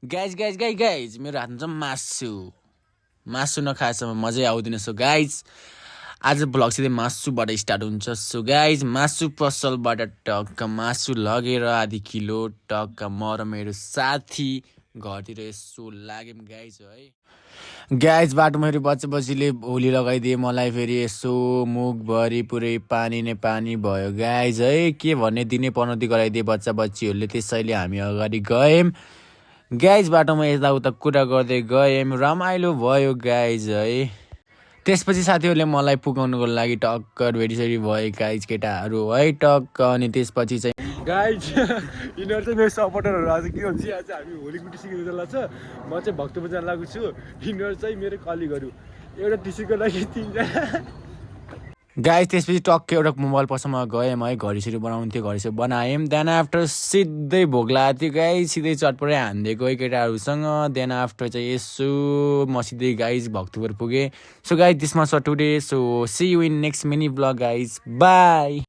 Guys मेरो हातमा छ मासु नखाएसम्म मजै आउँदैन। सो गाइज आज भ्लग सिधै मासुबाट स्टार्ट हुन्छ। सो गाइज मासु पसलबाट टक्क मासु लगेर आधी किलो टक्क म र मेरो साथी घरतिर यसो लाग्यौँ गाइज है। गाइज बाटोमा फेरि बच्चीले होली लगाइदिए मलाई, फेरि यसो मुखभरि पुरै पानी नै पानी भयो गाइज है। के भन्ने दिनै पनौती गराइदिए बच्चीहरूले, त्यसैले हामी अगाडि गयौँ गाइज। बाटोमा यताउता कुरा गर्दै गयौँ, रमाइलो भयो गाइज है। त्यसपछि साथीहरूले मलाई पुगाउनुको लागि टक्क रेडी भए गाइज केटाहरू है टक्क। अनि त्यसपछि चाहिँ गाइज यिनीहरू चाहिँ मेरो सपोर्टरहरू। आज के हुन्छ, आज हामी होली कुटी सिकेको जल्ला छ। म चाहिँ भक्तपुर जान लागेको छु, यिनीहरू चाहिँ मेरो कलिगहरू। एउटा टिसीको लागि 3 जना गाइज। त्यसपछि टक्क एउटा मोबाइल पसलमा गयौँ है, घडीसरी बनाउनु थियो, घडीसरी बनायौँ। देन आफ्टर सिधै भोक लागेको थियो गाइज, सिधै चटपटै हानिदिएको है केटाहरूसँग। देन आफ्टर चाहिँ यसो म सिधै गाइज भक्तपुर पुगेँ। So guys this much for today. So see you in next mini blog guys, by.